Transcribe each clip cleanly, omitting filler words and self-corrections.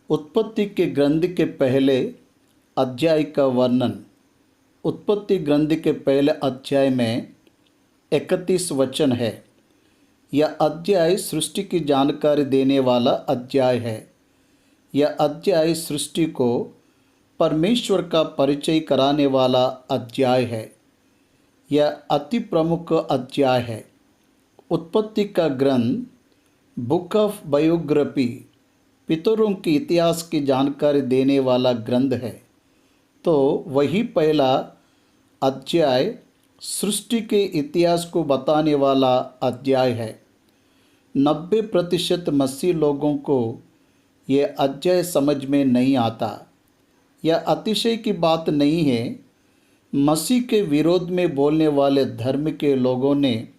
उत्पत्ति के ग्रंथ के पहले अध्याय का वर्णन। उत्पत्ति ग्रंथ के पहले अध्याय में 31 वचन है। यह अध्याय सृष्टि की जानकारी देने वाला अध्याय है। यह अध्याय सृष्टि को परमेश्वर का परिचय कराने वाला अध्याय है। यह अति प्रमुख अध्याय है। उत्पत्ति का ग्रंथ बुक ऑफ बायोग्राफी पितरों के इतिहास की जानकारी देने वाला ग्रंथ है। तो वही पहला अध्याय सृष्टि के इतिहास को बताने वाला अध्याय है। 90% मसीह लोगों को यह अध्याय समझ में नहीं आता। यह अतिशय की बात नहीं है। मसीह के विरोध में बोलने वाले धर्म के लोगों ने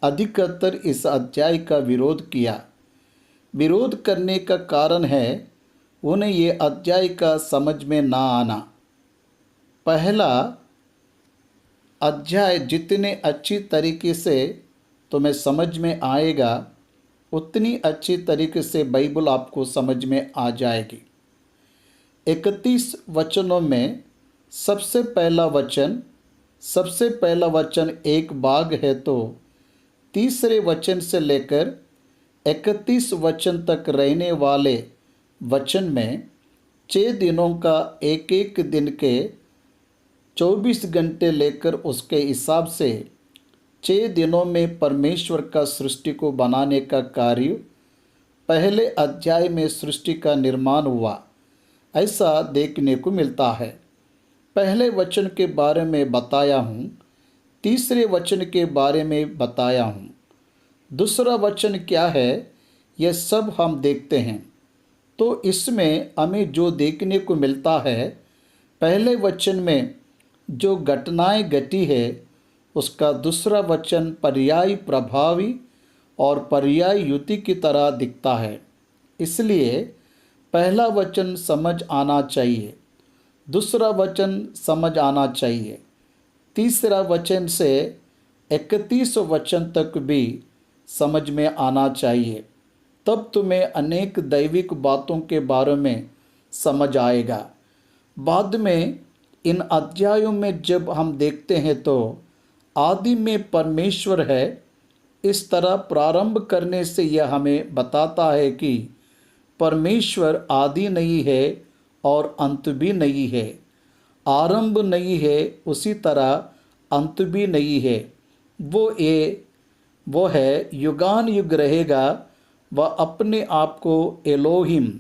अधिकतर इस अध्याय का विरोध किया। विरोध करने का कारण है उन्हें ये अध्याय का समझ में ना आना। पहला अध्याय जितने अच्छी तरीके से तुम्हें समझ में आएगा उतनी अच्छी तरीके से बाइबल आपको समझ में आ जाएगी। 31 वचनों में सबसे पहला वचन एक भाग है, तो तीसरे वचन से लेकर 31 वचन तक रहने वाले वचन में 6 दिनों का एक एक दिन के 24 घंटे लेकर उसके हिसाब से 6 दिनों में परमेश्वर का सृष्टि को बनाने का कार्य पहले अध्याय में सृष्टि का निर्माण हुआ, ऐसा देखने को मिलता है। पहले वचन के बारे में बताया हूँ, तीसरे वचन के बारे में बताया हूँ। दूसरा वचन क्या है यह सब हम देखते हैं। तो इसमें हमें जो देखने को मिलता है, पहले वचन में जो घटनाएं घटी है उसका दूसरा वचन पर्याय प्रभावी और पर्याय युति की तरह दिखता है। इसलिए पहला वचन समझ आना चाहिए, दूसरा वचन समझ आना चाहिए, तीसरा वचन से 31 वचन तक भी समझ में आना चाहिए। तब तुम्हें अनेक दैविक बातों के बारे में समझ आएगा। बाद में इन अध्यायों में जब हम देखते हैं तो आदि में परमेश्वर है, इस तरह प्रारंभ करने से यह हमें बताता है कि परमेश्वर आदि नहीं है और अंत भी नहीं है। आरंभ नहीं है, उसी तरह अंत भी नहीं है। वो है युगान युग रहेगा। वह अपने आप को एलोहिम,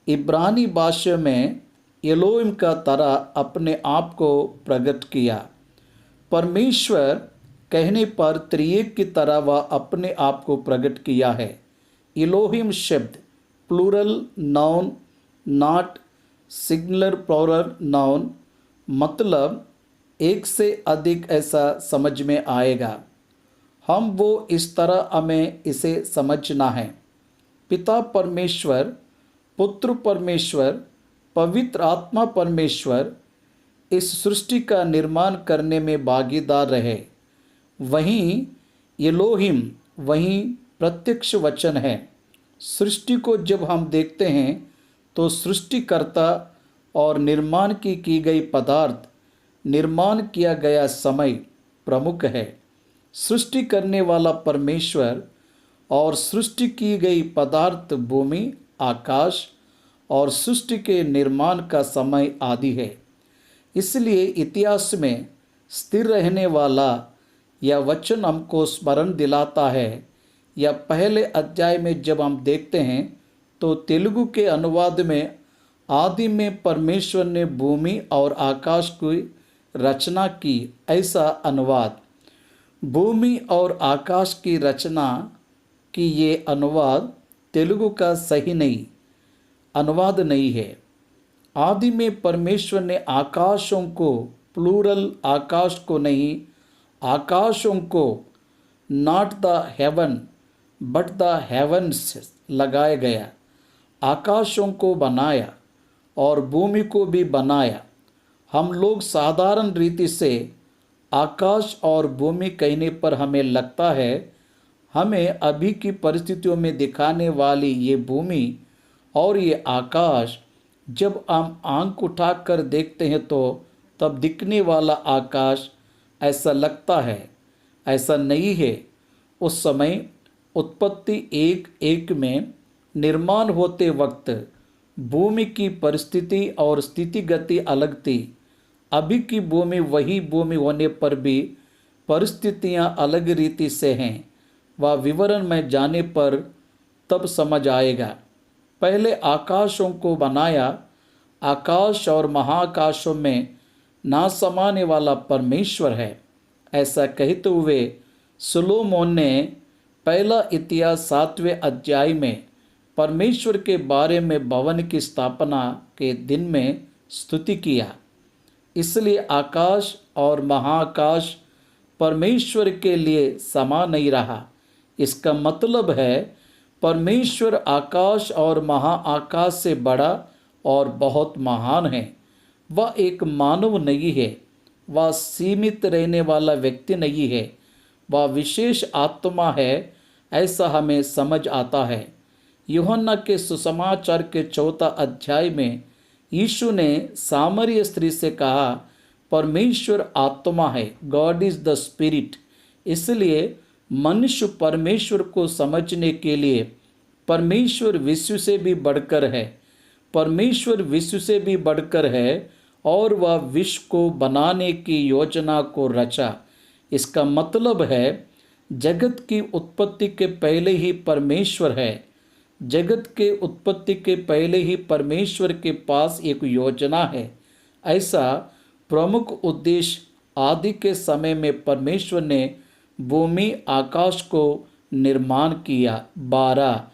इब्रानी भाषा में एलोहिम का तरह अपने आप को प्रकट किया। परमेश्वर कहने पर त्रिएक की तरह वह अपने आप को प्रकट किया है। एलोहिम शब्द plural noun, not singular plural noun, मतलब एक से अधिक, ऐसा समझ में आएगा। हम वो इस तरह हमें इसे समझना है। पिता परमेश्वर, पुत्र परमेश्वर, पवित्र आत्मा परमेश्वर इस सृष्टि का निर्माण करने में भागीदार रहे। वहीं एलोहिम, वहीं प्रत्यक्ष वचन है। सृष्टि को जब हम देखते हैं तो सृष्टिकर्ता और निर्माण की गई पदार्थ, निर्माण किया गया समय प्रमुख है। सृष्टि करने वाला परमेश्वर और सृष्टि की गई पदार्थ भूमि, आकाश और सृष्टि के निर्माण का समय आदि है। इसलिए इतिहास में स्थिर रहने वाला यह वचन हमको स्मरण दिलाता है। यह पहले अध्याय में जब हम देखते हैं तो तेलुगु के अनुवाद में आदि में परमेश्वर ने भूमि और आकाश की रचना की, ऐसा अनुवाद। भूमि और आकाश की रचना की ये अनुवाद तेलुगु का सही अनुवाद नहीं है। आदि में परमेश्वर ने आकाशों को, प्लूरल आकाश को नहीं, आकाशों को, not the heaven but the heavens लगाया गया, आकाशों को बनाया और भूमि को भी बनाया। हम लोग साधारण रीति से आकाश और भूमि कहने पर हमें लगता है हमें अभी की परिस्थितियों में दिखाने वाली ये भूमि और ये आकाश जब हम आंख उठाकर देखते हैं तो तब दिखने वाला आकाश ऐसा लगता है, ऐसा नहीं है। उस समय उत्पत्ति 1:1 में निर्माण होते वक्त भूमि की परिस्थिति और स्थिति गति अलग थी। अभी की भूमि वही भूमि होने पर भी परिस्थितियां अलग रीति से हैं। वह विवरण में जाने पर तब समझ आएगा। पहले आकाशों को बनाया। आकाश और महाकाशों में ना समाने वाला परमेश्वर है, ऐसा कहते हुए सुलोमोन ने पहला इतिहास 7वें अध्याय में परमेश्वर के बारे में भवन की स्थापना के दिन में स्तुति किया। इसलिए आकाश और महाकाश परमेश्वर के लिए समान नहीं रहा। इसका मतलब है परमेश्वर आकाश और महाआकाश से बड़ा और बहुत महान है। वह एक मानव नहीं है, वह सीमित रहने वाला व्यक्ति नहीं है, वह विशेष आत्मा है, ऐसा हमें समझ आता है। यूहन्ना के सुसमाचार के 4 अध्याय में यीशु ने सामरिया स्त्री से कहा, परमेश्वर आत्मा है, गॉड इज द स्पिरिट। इसलिए मनुष्य परमेश्वर को समझने के लिए परमेश्वर विश्व से भी बढ़कर है, परमेश्वर विश्व से भी बढ़कर है और वह विश्व को बनाने की योजना को रचा। इसका मतलब है जगत की उत्पत्ति के पहले ही परमेश्वर है। जगत के उत्पत्ति के पहले ही परमेश्वर के पास एक योजना है। ऐसा प्रमुख उद्देश्य आदि के समय में परमेश्वर ने भूमि आकाश को निर्माण किया। BARA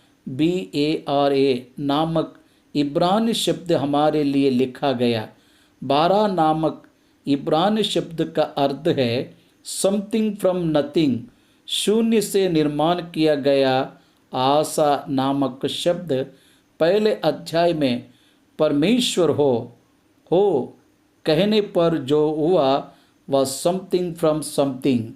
नामक इब्रानी शब्द हमारे लिए लिखा गया। बारा नामक इब्रानी शब्द का अर्थ है समथिंग फ्रॉम नथिंग, शून्य से निर्माण किया गया। आशा नामक शब्द पहले अध्याय में परमेश्वर हो कहने पर जो हुआ वह समथिंग फ्रॉम समथिंग,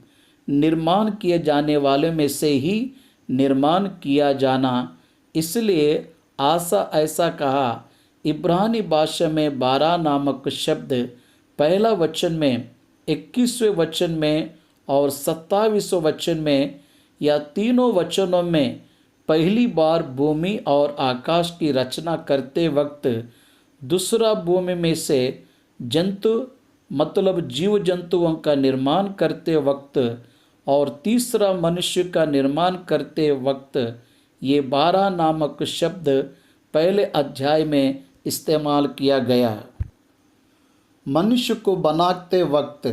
निर्माण किए जाने वाले में से ही निर्माण किया जाना। इसलिए आशा ऐसा कहा। इब्रानी भाषा में 12 नामक शब्द पहला वचन में, 21वें वचन में और 27वें वचन में या तीनों वचनों में पहली बार भूमि और आकाश की रचना करते वक्त, दूसरा भूमि में से जंतु मतलब जीव जंतुओं का निर्माण करते वक्त और तीसरा मनुष्य का निर्माण करते वक्त ये 12 नामक शब्द पहले अध्याय में इस्तेमाल किया गया। मनुष्य को बनाते वक्त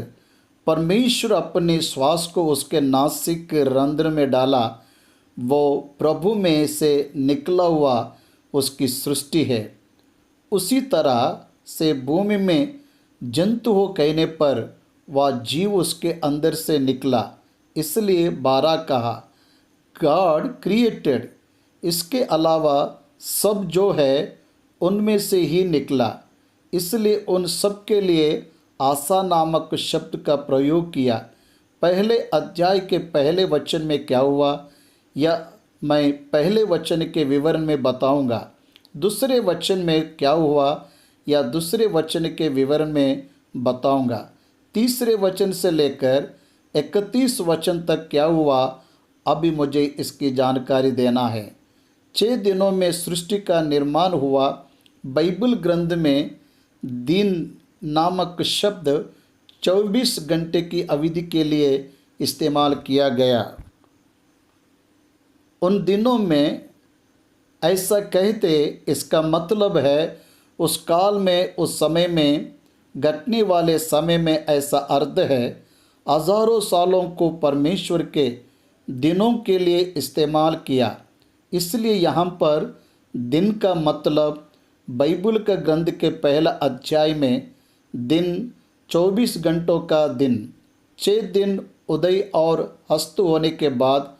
परमेश्वर अपने श्वास को उसके नासिक के रंध्र में डाला। वो प्रभु में से निकला हुआ उसकी सृष्टि है। उसी तरह से भूमि में जंतु हो कहने पर वह जीव उसके अंदर से निकला, इसलिए 12 कहा। गॉड क्रिएटेड, इसके अलावा सब जो है उनमें से ही निकला, इसलिए उन सब के लिए आशा नामक शब्द का प्रयोग किया। पहले अध्याय के पहले वचन में क्या हुआ यह मैं पहले वचन के विवरण में बताऊंगा। दूसरे वचन में क्या हुआ या दूसरे वचन के विवरण में बताऊंगा। तीसरे वचन से लेकर 31 वचन तक क्या हुआ अभी मुझे इसकी जानकारी देना है। 6 दिनों में सृष्टि का निर्माण हुआ। बाइबल ग्रंथ में दिन नामक शब्द 24 घंटे की अवधि के लिए इस्तेमाल किया गया। उन दिनों में ऐसा कहते, इसका मतलब है उस काल में, उस समय में, घटने वाले समय में, ऐसा अर्थ है हजारों सालों को परमेश्वर के दिनों के लिए इस्तेमाल किया। इसलिए यहाँ पर दिन का मतलब बाइबल का ग्रंथ के पहला अध्याय में दिन 24 घंटों का दिन, 6 दिन उदय और अस्त होने के बाद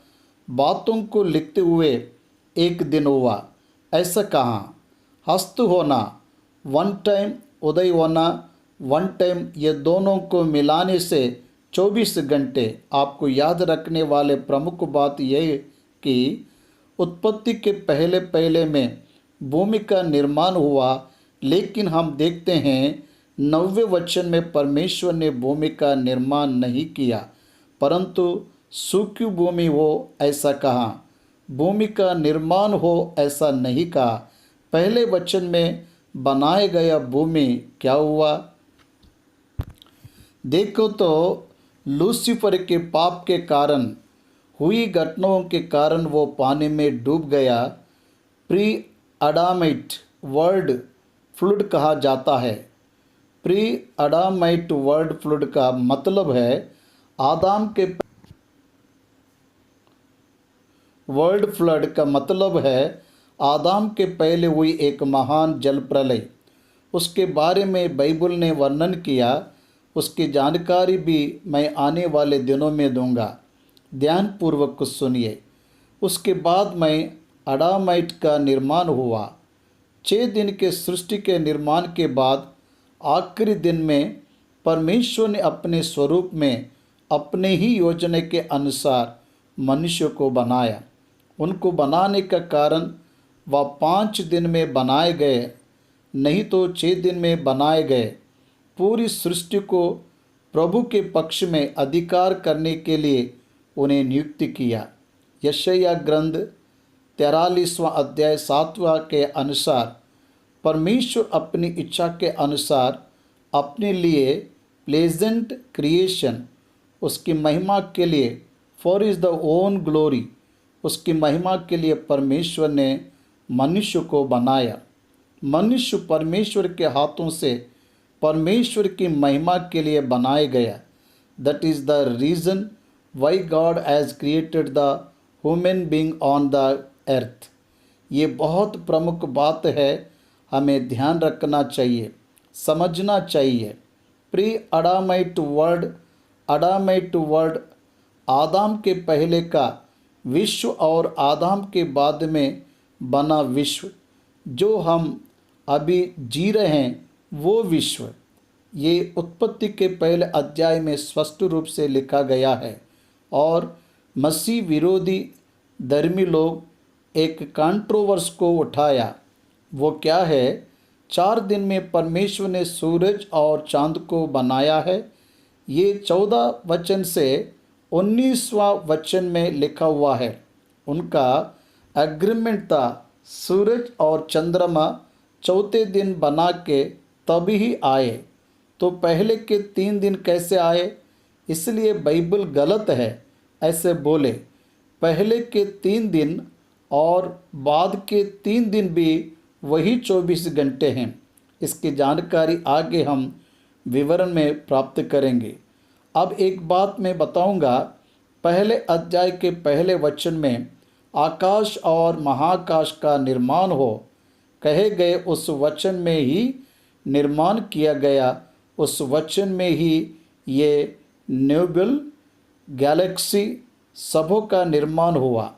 बातों को लिखते हुए एक दिन हुआ। ऐसा कहा अस्त होना वन टाइम, उदय होना वन टाइम, ये दोनों को मिलाने से 24 घंटे। आपको याद रखने वाले प्रमुख बात यह कि उत्पत्ति के पहले में भूमि का निर्माण हुआ, लेकिन हम देखते हैं 9वें वचन में परमेश्वर ने भूमि का निर्माण नहीं किया, परंतु सूखी भूमि हो ऐसा कहा, भूमि का निर्माण हो ऐसा नहीं कहा। पहले वचन में बनाया गया भूमि क्या हुआ? देखो तो लूसीफर के पाप के कारण हुई घटनाओं के कारण वो पानी में डूब गया। प्री अडामाइट वर्ल्ड फ्लूड कहा जाता है। प्री अडामाइट वर्ल्ड फ्लूड का मतलब है आदम के वर्ल्ड फ्लड का मतलब है आदम के पहले हुई एक महान जल प्रलय। उसके बारे में बाइबल ने वर्णन किया, उसकी जानकारी भी मैं आने वाले दिनों में दूंगा। ध्यानपूर्वक सुनिए। उसके बाद में अडामाइट का निर्माण हुआ। 6 दिन के सृष्टि के निर्माण के बाद आखिरी दिन में परमेश्वर ने अपने स्वरूप में अपने ही योजना के अनुसार मनुष्य को बनाया। उनको बनाने का कारण वह 5 दिन में बनाए गए, नहीं तो 6 दिन में बनाए गए। पूरी सृष्टि को प्रभु के पक्ष में अधिकार करने के लिए उन्हें नियुक्त किया। यशायाह ग्रंथ 43वां अध्याय 7वां के अनुसार परमेश्वर अपनी इच्छा के अनुसार अपने लिए प्लेजेंट क्रिएशन, उसकी महिमा के लिए, for is the own glory, उसकी महिमा के लिए परमेश्वर ने मनुष्य को बनाया। मनुष्य परमेश्वर के हाथों से परमेश्वर की महिमा के लिए बनाया गया। That is the reason why God has created the human being on the earth. ये बहुत प्रमुख बात है, हमें ध्यान रखना चाहिए, समझना चाहिए। प्री अडामाइट वर्ल्ड आदम के पहले का विश्व और आदम के बाद में बना विश्व, जो हम अभी जी रहे हैं वो विश्व, ये उत्पत्ति के पहले अध्याय में स्पष्ट रूप से लिखा गया है। और मसीह विरोधी धर्मी लोग एक कंट्रोवर्स को उठाया। वो क्या है? 4 दिन में परमेश्वर ने सूरज और चांद को बनाया है। ये 14 वचन से 19वां वचन में लिखा हुआ है। उनका एग्रीमेंट था, सूरज और चंद्रमा 4थे दिन बना के तभी ही आए। तो पहले के 3 दिन कैसे आए? इसलिए बाइबल गलत है ऐसे बोले। पहले के 3 दिन और बाद के 3 दिन भी वही 24 घंटे हैं। इसकी जानकारी आगे हम विवरण में प्राप्त करेंगे। अब एक बात मैं बताऊंगा। पहले अध्याय के पहले वचन में आकाश और महाकाश का निर्माण हो कहे गए, उस वचन में ही निर्माण किया गया। उस वचन में ही ये नेबुल गैलेक्सी सबों का निर्माण हुआ।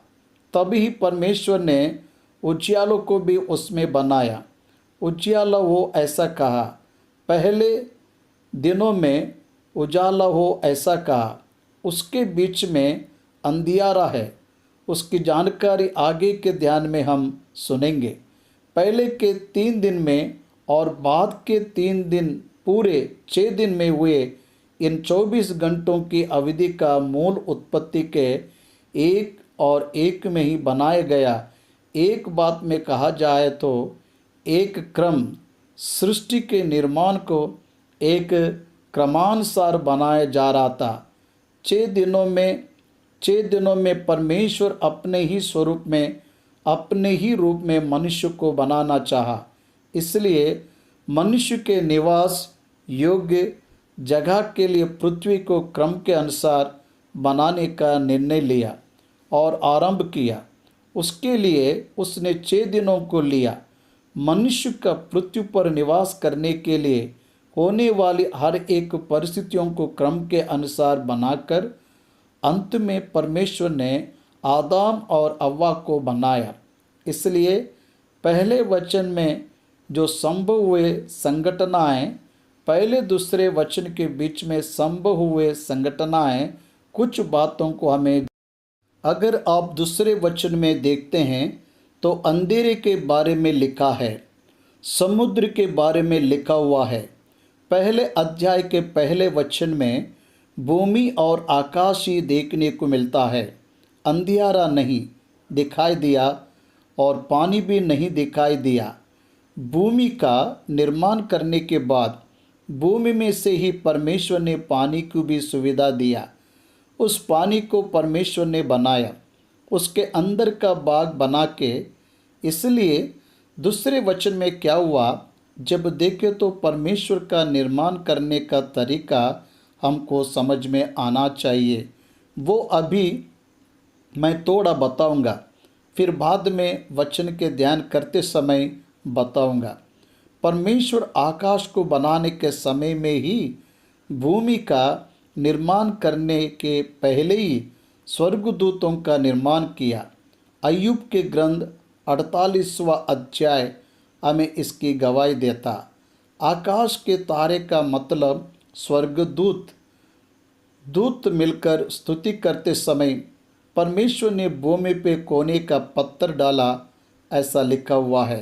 तभी परमेश्वर ने उजियालों को भी उसमें बनाया। उजियाला हो ऐसा कहा, पहले दिनों में उजाला हो ऐसा कहा। उसके बीच में अंधियारा है, उसकी जानकारी आगे के ध्यान में हम सुनेंगे। पहले के 3 दिन में और बाद के 3 दिन पूरे 6 दिन में हुए इन 24 घंटों की अवधि का मूल उत्पत्ति के एक और एक में ही बनाया गया। एक बात में कहा जाए तो एक क्रम, सृष्टि के निर्माण को एक क्रमानुसार बनाया जा रहा था। 6 दिनों में परमेश्वर अपने ही स्वरूप में, अपने ही रूप में मनुष्य को बनाना चाहा। इसलिए मनुष्य के निवास योग्य जगह के लिए पृथ्वी को क्रम के अनुसार बनाने का निर्णय लिया और आरंभ किया। उसके लिए उसने 6 दिनों को लिया। मनुष्य का पृथ्वी पर निवास करने के लिए होने वाली हर एक परिस्थितियों को क्रम के अनुसार बनाकर अंत में परमेश्वर ने आदम और हव्वा को बनाया। इसलिए पहले वचन में जो संभव हुए संगठनाएं, पहले दूसरे वचन के बीच में संभव हुए संगठनाएं, कुछ बातों को हमें, अगर आप दूसरे वचन में देखते हैं तो अंधेरे के बारे में लिखा है, समुद्र के बारे में लिखा हुआ है। पहले अध्याय के पहले वचन में भूमि और आकाश ही देखने को मिलता है। अंधियारा नहीं दिखाई दिया और पानी भी नहीं दिखाई दिया। भूमि का निर्माण करने के बाद भूमि में से ही परमेश्वर ने पानी की भी सुविधा दिया। उस पानी को परमेश्वर ने बनाया, उसके अंदर का बाग बना के। इसलिए दूसरे वचन में क्या हुआ, जब देखे तो परमेश्वर का निर्माण करने का तरीका हमको समझ में आना चाहिए। वो अभी मैं थोड़ा बताऊंगा, फिर बाद में वचन के ध्यान करते समय बताऊंगा। परमेश्वर आकाश को बनाने के समय में ही भूमि का निर्माण करने के पहले ही स्वर्गदूतों का निर्माण किया। अय्यूब के ग्रंथ 48वां अध्याय हमें इसकी गवाही देता। आकाश के तारे का मतलब स्वर्गदूत। दूत मिलकर स्तुति करते समय परमेश्वर ने भूमि पे कोने का पत्थर डाला, ऐसा लिखा हुआ है।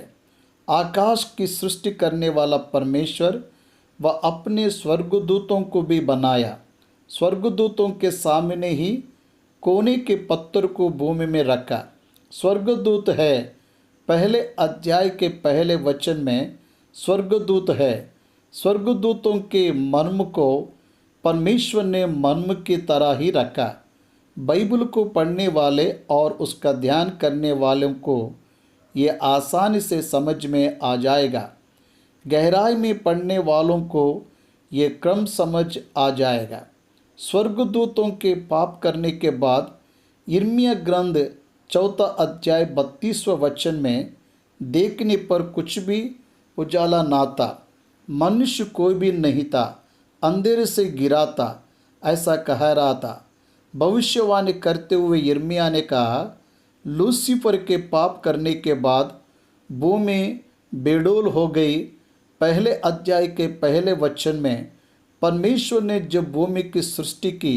आकाश की सृष्टि करने वाला परमेश्वर वह अपने स्वर्गदूतों को भी बनाया। स्वर्गदूतों के सामने ही कोने के पत्थर को भूमि में रखा। स्वर्गदूत है, पहले अध्याय के पहले वचन में स्वर्गदूत है। स्वर्गदूतों के मर्म को परमेश्वर ने मर्म की तरह ही रखा। बाइबल को पढ़ने वाले और उसका ध्यान करने वालों को ये आसानी से समझ में आ जाएगा। गहराई में पढ़ने वालों को ये क्रम समझ आ जाएगा। स्वर्गदूतों के पाप करने के बाद यिर्मयाह ग्रंथ 4 अध्याय 32वें वचन में देखने पर कुछ भी उजाला ना था, मनुष्य कोई भी नहीं था, अंधेरे से घिरा था, ऐसा कह रहा था। भविष्यवाणी करते हुए यिर्मयाह ने कहा, लूसीफर के पाप करने के बाद भूमि बेडौल हो गई। पहले अध्याय के पहले वचन में परमेश्वर ने जब भूमि की सृष्टि की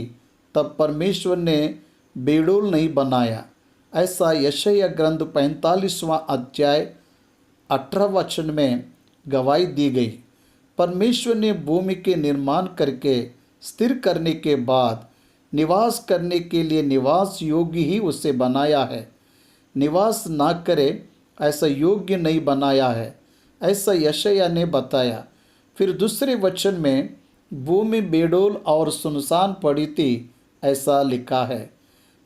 तब परमेश्वर ने बेडौल नहीं बनाया, ऐसा यशायाह ग्रंथ 45वां अध्याय 18 वचन में गवाही दी गई। परमेश्वर ने भूमि के निर्माण करके स्थिर करने के बाद निवास करने के लिए निवास योग्य ही उसे बनाया है। निवास ना करे ऐसा योग्य नहीं बनाया है, ऐसा यशायाह ने बताया। फिर दूसरे वचन में भूमि बेडौल और सुनसान पड़ी थी, ऐसा लिखा है।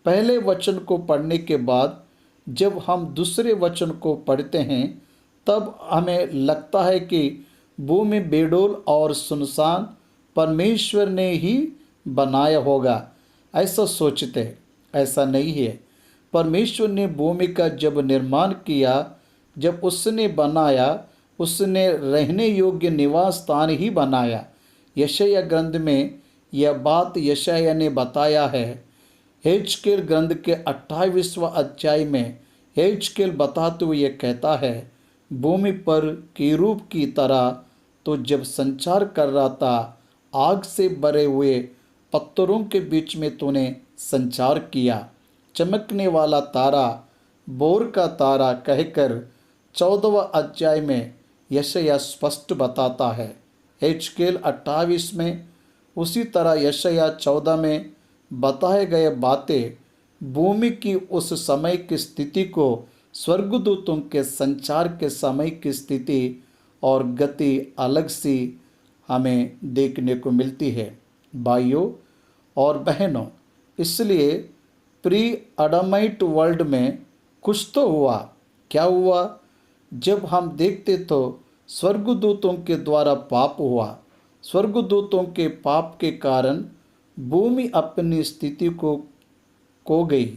पहले वचन को पढ़ने के बाद जब हम दूसरे वचन को पढ़ते हैं तब हमें लगता है कि भूमि बेडौल और सुनसान परमेश्वर ने ही बनाया होगा, ऐसा सोचते हैं। ऐसा नहीं है। परमेश्वर ने भूमि का जब निर्माण किया, जब उसने बनाया, उसने रहने योग्य निवास स्थान ही बनाया। यशायाह ग्रंथ में यह बात यशायाह ने बताया है। हेजकेल ग्रंथ के 28वां अध्याय में हेजकेल बताते हुए यह कहता है, भूमि पर कीरूब की तरह तो जब संचार कर रहा था, आग से भरे हुए पत्थरों के बीच में तूने संचार किया। चमकने वाला तारा, बोर का तारा कहकर 14वां अध्याय में यशायाह स्पष्ट बताता है। हेजकेल 28 में उसी तरह यशायाह 14 में बताए गए बातें भूमि की उस समय की स्थिति को स्वर्गदूतों के संचार के समय की स्थिति और गति अलग सी हमें देखने को मिलती है। भाइयों और बहनों, इसलिए प्री अडामाइट वर्ल्ड में कुछ तो हुआ। क्या हुआ? जब हम देखते तो स्वर्गदूतों के द्वारा पाप हुआ। स्वर्गदूतों के पाप के कारण भूमि अपनी स्थिति को खो गई।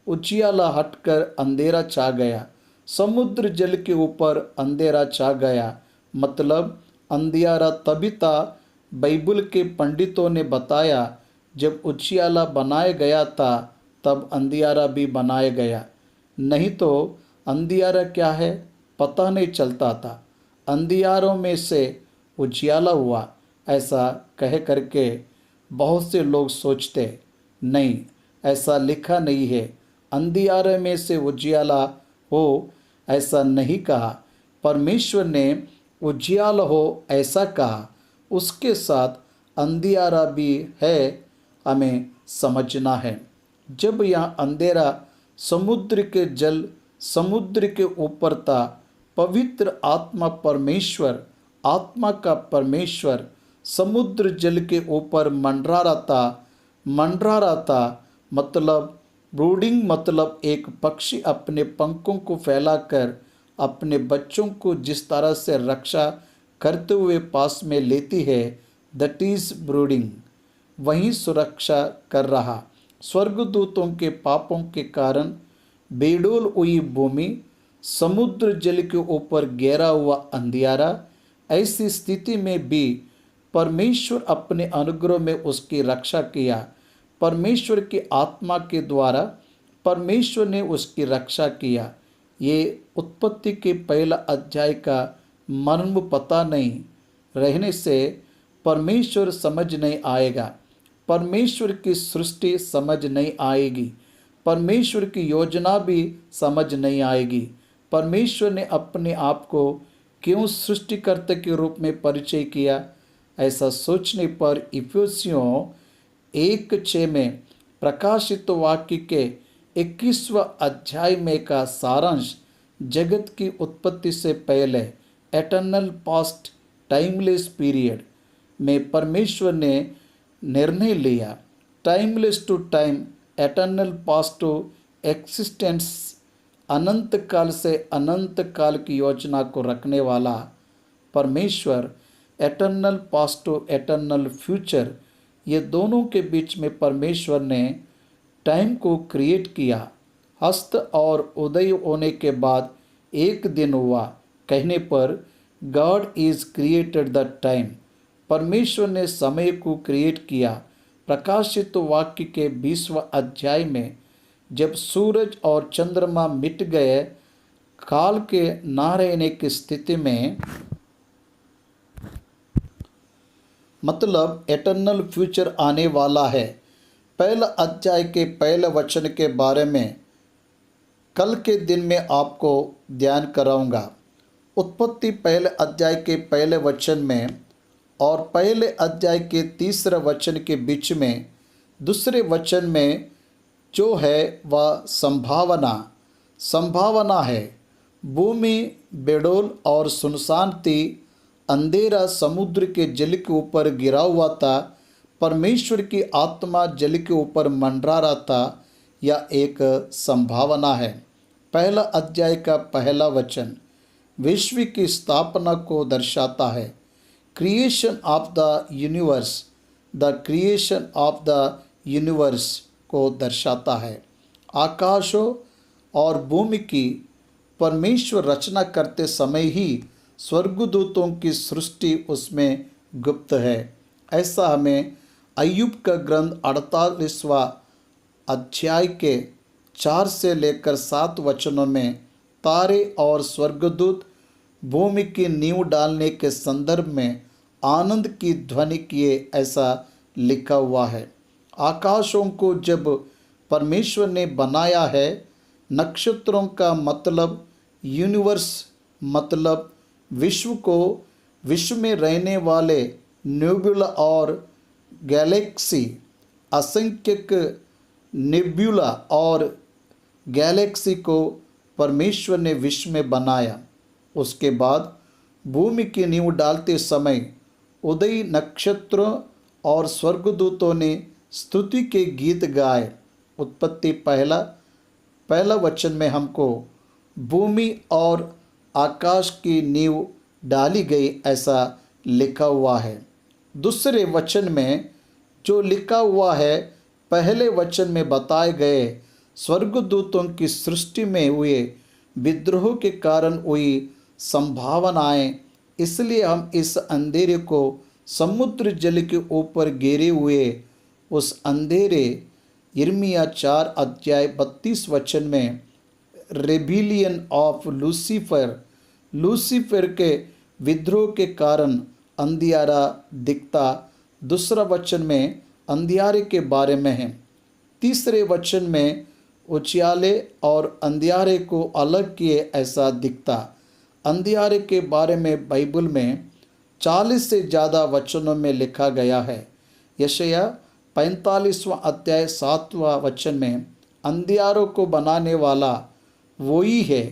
उजियाला हटकर अंधेरा छा गया। समुद्र जल के ऊपर अंधेरा छा गया। मतलब अंधियारा तभी था। बाइबल के पंडितों ने बताया, जब उजियाला बनाया गया था तब अंधियारा भी बनाया गया, नहीं तो अंधियारा क्या है पता नहीं चलता था। अंधियारों में से उजियाला हुआ, ऐसा कह करके बहुत से लोग सोचते। नहीं, ऐसा लिखा नहीं है। अंधियारे में से उजियाला हो ऐसा नहीं कहा। परमेश्वर ने उजियाल हो ऐसा कहा। उसके साथ अंधियारा भी है, हमें समझना है। जब यहाँ अंधेरा समुद्र के जल समुद्र के ऊपर था, पवित्र आत्मा परमेश्वर, आत्मा का परमेश्वर समुद्र जल के ऊपर मंडरा रहा था। मतलब ब्रूडिंग, मतलब एक पक्षी अपने पंखों को फैलाकर अपने बच्चों को जिस तरह से रक्षा करते हुए पास में लेती है, दैट इज ब्रूडिंग। वहीं सुरक्षा कर रहा। स्वर्गदूतों के पापों के कारण बेडोल हुई भूमि, समुद्र जल के ऊपर गहरा हुआ अंधियारा, ऐसी स्थिति में भी परमेश्वर अपने अनुग्रह में उसकी रक्षा किया। परमेश्वर की आत्मा के द्वारा परमेश्वर ने उसकी रक्षा किया। ये उत्पत्ति के पहला अध्याय का मर्म पता नहीं रहने से परमेश्वर समझ नहीं आएगा। परमेश्वर की सृष्टि समझ नहीं आएगी। परमेश्वर की योजना भी समझ नहीं आएगी। परमेश्वर ने अपने आप को क्यों सृष्टिकर्ता के रूप में परिचय किया, ऐसा सोचने पर इफिसियों 1:6 में प्रकाशित वाक्य के 21वां अध्याय में का सारांश जगत की उत्पत्ति से पहले एटर्नल पास्ट टाइमलेस पीरियड में परमेश्वर ने निर्णय लिया। Timeless to time, eternal past to existence, अनंत काल से अनंत काल की योजना को रखने वाला परमेश्वर, eternal past to eternal future, ये दोनों के बीच में परमेश्वर ने टाइम को क्रिएट किया। हस्त और उदय होने के बाद एक दिन हुआ कहने पर God is created the time, परमेश्वर ने समय को क्रिएट किया। प्रकाशित वाक्य के 20वां अध्याय में जब सूरज और चंद्रमा मिट गए, काल के ना रहने की स्थिति में, मतलब एटर्नल फ्यूचर आने वाला है। पहला अध्याय के पहले वचन के बारे में कल के दिन में आपको ध्यान कराऊंगा। उत्पत्ति पहले अध्याय के पहले वचन में और पहले अध्याय के तीसरे वचन के बीच में दूसरे वचन में जो है वह संभावना है। भूमि बेडोल और सुनसान थी, अंधेरा समुद्र के जल के ऊपर गिरा हुआ था, परमेश्वर की आत्मा जल के ऊपर मंडरा रहा था। यह एक संभावना है। पहला अध्याय का पहला वचन विश्व की स्थापना को दर्शाता है। Creation of the universe, the creation of the universe को दर्शाता है। आकाशों और भूमि की परमेश्वर रचना करते समय ही स्वर्गदूतों की सृष्टि उसमें गुप्त है। ऐसा हमें अय्यूब का ग्रंथ 48वां अध्याय के 4 से लेकर 7 वचनों में तारे और स्वर्गदूत भूमि की नींव डालने के संदर्भ में आनंद की ध्वनि किए, ऐसा लिखा हुआ है। आकाशों को जब परमेश्वर ने बनाया है, नक्षत्रों का मतलब यूनिवर्स, मतलब विश्व को, विश्व में रहने वाले नेबुला और गैलेक्सी, असंख्यक नेबुला और गैलेक्सी को परमेश्वर ने विश्व में बनाया। उसके बाद भूमि की नींव डालते समय उदय नक्षत्रों और स्वर्गदूतों ने स्तुति के गीत गाए। उत्पत्ति पहला वचन में हमको भूमि और आकाश की नींव डाली गई, ऐसा लिखा हुआ है। दूसरे वचन में जो लिखा हुआ है, पहले वचन में बताए गए स्वर्गदूतों की सृष्टि में हुए विद्रोह के कारण हुई संभावनाएं, इसलिए हम इस अंधेरे को समुद्र जल के ऊपर घेरे हुए उस अंधेरे, यिर्मयाह 4 अध्याय 32 वचन में रेबिलियन ऑफ लूसीफर के विद्रोह के कारण अंधियारा दिखता। दूसरा वचन में अंधियारे के बारे में है। तीसरे वचन में उजियाले और अंधियारे को अलग किए ऐसा दिखता। अंधियारे के बारे में बाइबल में 40 से ज़्यादा वचनों में लिखा गया है। यशायाह 45वां अध्याय 7वां वचन में अंधियारों को बनाने वाला वही है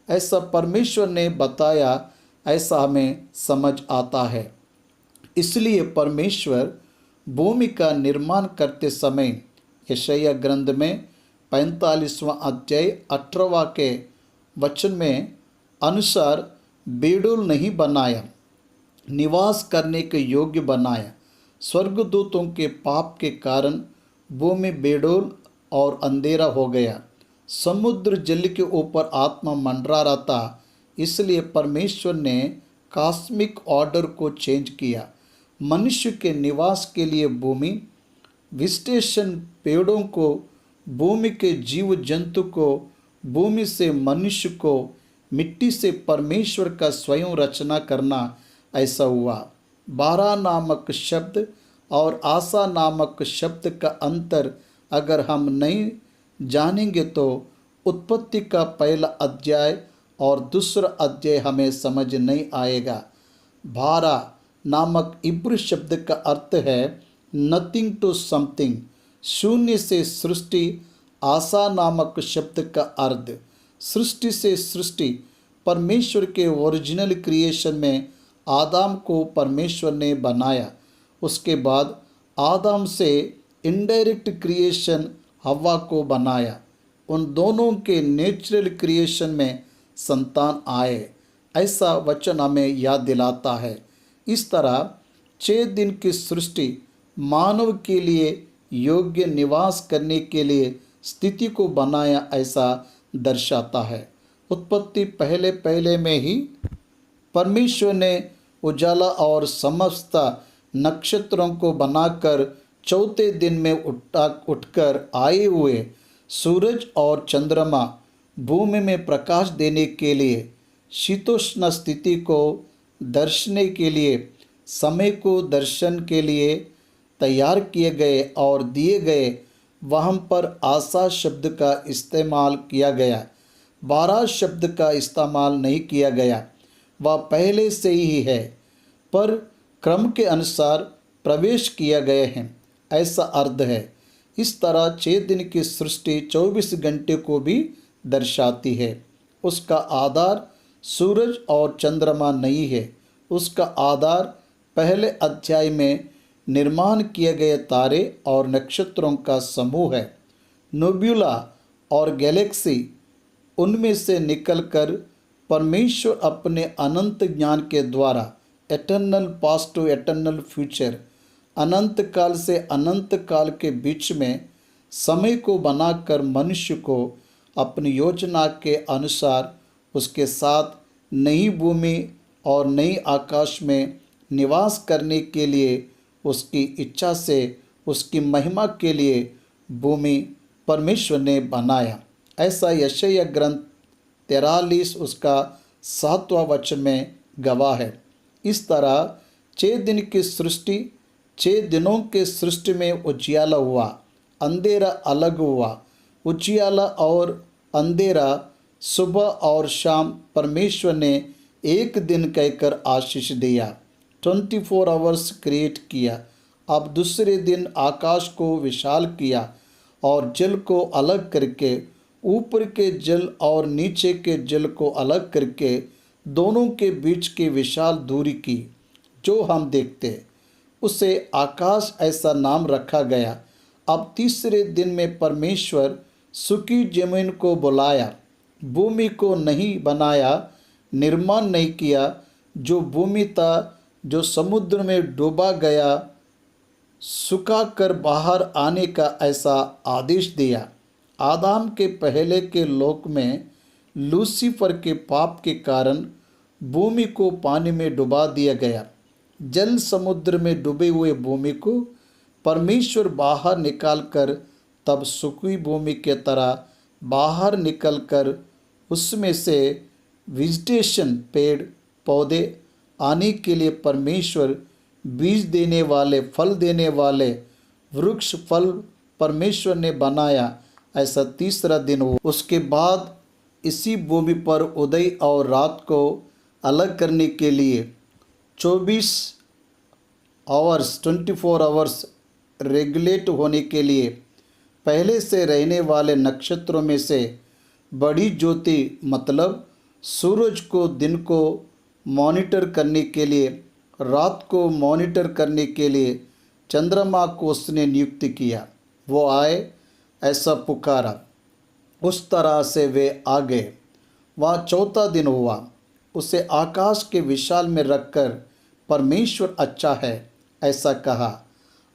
ऐसा परमेश्वर ने बताया, ऐसा हमें समझ आता है। इसलिए परमेश्वर भूमि का निर्माण करते समय यशायाह ग्रंथ में 45वां अध्याय 18वां के वचन में अनुसार बेडोल नहीं बनाया, निवास करने के योग्य बनाया। स्वर्गदूतों के पाप के कारण भूमि बेडोल और अंधेरा हो गया। समुद्र जल के ऊपर आत्मा मंडरा रहा था, इसलिए परमेश्वर ने कॉस्मिक ऑर्डर को चेंज किया। मनुष्य के निवास के लिए भूमि, विस्टेशन पेड़ों को, भूमि के जीव जंतु को, भूमि से मनुष्य को, मिट्टी से परमेश्वर का स्वयं रचना करना, ऐसा हुआ। बारा नामक शब्द और आशा नामक शब्द का अंतर अगर हम नहीं जानेंगे तो उत्पत्ति का पहला अध्याय और दूसरा अध्याय हमें समझ नहीं आएगा। बारा नामक इब्रू शब्द का अर्थ है नथिंग टू समथिंग, शून्य से सृष्टि। आशा नामक शब्द का अर्थ सृष्टि से सृष्टि। परमेश्वर के ओरिजिनल क्रिएशन में आदम को परमेश्वर ने बनाया। उसके बाद आदम से इनडायरेक्ट क्रिएशन हव्वा को बनाया। उन दोनों के नेचुरल क्रिएशन में संतान आए, ऐसा वचन हमें याद दिलाता है। इस तरह 6 दिन की सृष्टि मानव के लिए योग्य निवास करने के लिए स्थिति को बनाया, ऐसा दर्शाता है। उत्पत्ति पहले में ही परमेश्वर ने उजाला और समस्त नक्षत्रों को बनाकर चौथे दिन में उठकर आए हुए सूरज और चंद्रमा भूमि में प्रकाश देने के लिए, शीतोष्ण स्थिति को दर्शने के लिए, समय को दर्शन के लिए तैयार किए गए और दिए गए। वहाँ पर आशा शब्द का इस्तेमाल किया गया, 12 शब्द का इस्तेमाल नहीं किया गया। वह पहले से ही है पर क्रम के अनुसार प्रवेश किया गए हैं, ऐसा अर्थ है। इस तरह 6 दिन की सृष्टि 24 घंटे को भी दर्शाती है। उसका आधार सूरज और चंद्रमा नहीं है, उसका आधार पहले अध्याय में निर्माण किए गए तारे और नक्षत्रों का समूह है। नोब्यूला और गैलेक्सी, उनमें से निकलकर परमेश्वर अपने अनंत ज्ञान के द्वारा eternal past to eternal future, अनंत काल से अनंत काल के बीच में समय को बनाकर मनुष्य को अपनी योजना के अनुसार उसके साथ नई भूमि और नई आकाश में निवास करने के लिए, उसकी इच्छा से, उसकी महिमा के लिए भूमि परमेश्वर ने बनाया। ऐसा यशायाह ग्रंथ 43 उसका 7वां वचन में गवाह है। इस तरह 6 दिन की सृष्टि, 6 दिनों के सृष्टि में उजियाला हुआ, अंधेरा अलग हुआ। उजियाला और अंधेरा, सुबह और शाम परमेश्वर ने एक दिन कहकर आशीष दिया। 24 आवर्स क्रिएट किया। अब दूसरे दिन आकाश को विशाल किया और जल को अलग करके, ऊपर के जल और नीचे के जल को अलग करके दोनों के बीच की विशाल दूरी की जो हम देखते, उसे आकाश ऐसा नाम रखा गया। अब तीसरे दिन में परमेश्वर सूखी जमीन को बुलाया, भूमि को नहीं बनाया, निर्माण नहीं किया। जो भूमि था, जो समुद्र में डूबा गया, सुखा कर बाहर आने का ऐसा आदेश दिया। आदम के पहले के लोक में लूसीफर के पाप के कारण भूमि को पानी में डुबा दिया गया। जल समुद्र में डूबे हुए भूमि को परमेश्वर बाहर निकालकर तब सूखी भूमि के तरह बाहर निकलकर उसमें से वेजिटेशन, पेड़ पौधे आने के लिए परमेश्वर बीज देने वाले, फल देने वाले वृक्ष, फल परमेश्वर ने बनाया, ऐसा तीसरा दिन हुआ। उसके बाद इसी भूमि पर उदय और रात को अलग करने के लिए 24 आवर्स रेगुलेट होने के लिए पहले से रहने वाले नक्षत्रों में से बड़ी ज्योति मतलब सूरज को दिन को मॉनिटर करने के लिए, रात को मॉनिटर करने के लिए चंद्रमा को उसने नियुक्त किया। वो आए ऐसा पुकारा, उस तरह से वे आ गए। वहाँ चौथा दिन हुआ। उसे आकाश के विशाल में रखकर परमेश्वर अच्छा है ऐसा कहा।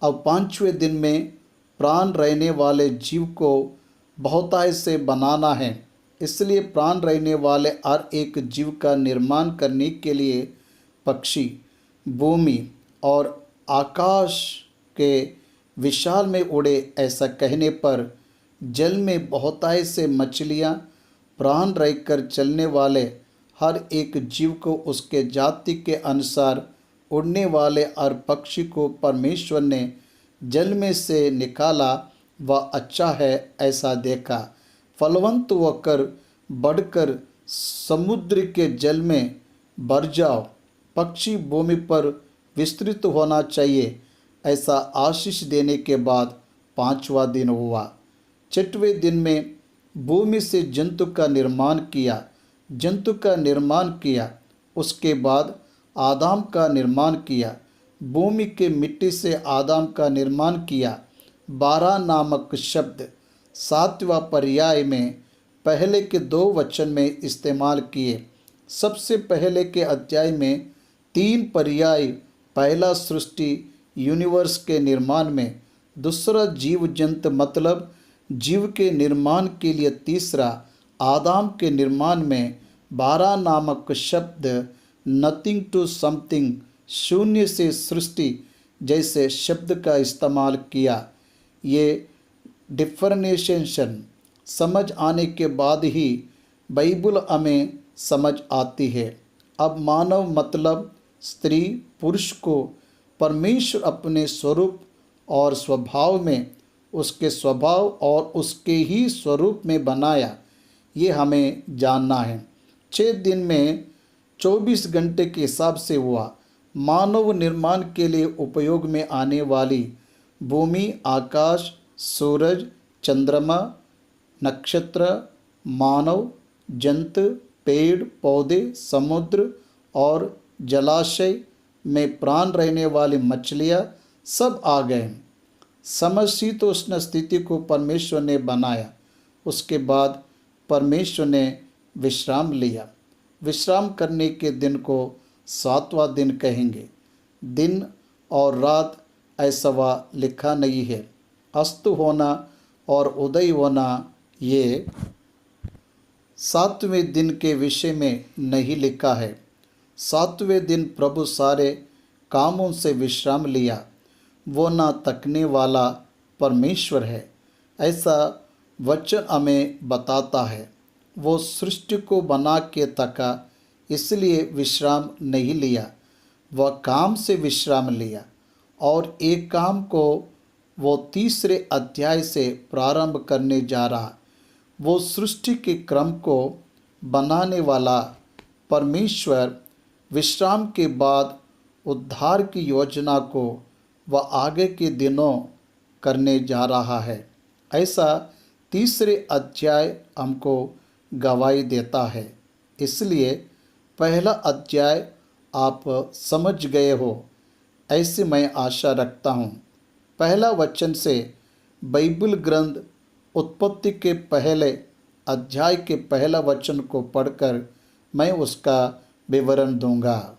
अब पांचवें दिन में प्राण रहने वाले जीव को बहुतायत से बनाना है। इसलिए प्राण रहने वाले हर एक जीव का निर्माण करने के लिए पक्षी, भूमि और आकाश के विशाल में उड़े। ऐसा कहने पर जल में बहुतायत से मछलियाँ, प्राण रहकर चलने वाले हर एक जीव को उसके जाति के अनुसार उड़ने वाले हर पक्षी को परमेश्वर ने जल में से निकाला। वह अच्छा है ऐसा देखा। फलवंत होकर बढ़कर समुद्र के जल में भर जाओ। पक्षी भूमि पर विस्तृत होना चाहिए ऐसा आशीष देने के बाद पांचवा दिन हुआ। छठवें दिन में भूमि से जंतु का निर्माण किया। उसके बाद आदम का निर्माण किया। भूमि के मिट्टी से आदम का निर्माण किया। 12 नामक शब्द 7वां पर्याय में पहले के 2 वचन में इस्तेमाल किए। सबसे पहले के अध्याय में 3 पर्याय, पहला सृष्टि यूनिवर्स के निर्माण में, दूसरा जीव जंतु मतलब जीव के निर्माण के लिए, तीसरा आदम के निर्माण में 12 नामक शब्द नथिंग टू समथिंग, शून्य से सृष्टि जैसे शब्द का इस्तेमाल किया। ये डिफरेंशिएशन समझ आने के बाद ही बाइबल हमें समझ आती है। अब मानव मतलब स्त्री पुरुष को परमेश्वर अपने स्वरूप और स्वभाव में, उसके स्वभाव और उसके ही स्वरूप में बनाया, ये हमें जानना है। 6 दिन में 24 घंटे के हिसाब से हुआ। मानव निर्माण के लिए उपयोग में आने वाली भूमि, आकाश, सूरज, चंद्रमा, नक्षत्र, मानव, जंतु, पेड़ पौधे, समुद्र और जलाशय में प्राण रहने वाली मछलियाँ सब आ गए। समशीतोष्ण स्थिति को परमेश्वर ने बनाया। उसके बाद परमेश्वर ने विश्राम लिया। विश्राम करने के दिन को 7वां दिन कहेंगे। दिन और रात ऐसा वह लिखा नहीं है। अस्त होना और उदय होना ये 7वें दिन के विषय में नहीं लिखा है। 7वें दिन प्रभु सारे कामों से विश्राम लिया। वो ना तकने वाला परमेश्वर है ऐसा वचन हमें बताता है। वो सृष्टि को बना के तका, इसलिए विश्राम नहीं लिया। वह काम से विश्राम लिया और एक काम को वो 3रे अध्याय से प्रारंभ करने जा रहा। वो सृष्टि के क्रम को बनाने वाला परमेश्वर विश्राम के बाद उद्धार की योजना को वह आगे के दिनों करने जा रहा है। ऐसा 3रे अध्याय हमको गवाही देता है। इसलिए पहला अध्याय आप समझ गए हो ऐसी मैं आशा रखता हूँ। पहला वचन से बाइबल ग्रंथ उत्पत्ति के पहले अध्याय के पहला वचन को पढ़कर मैं उसका विवरण दूंगा।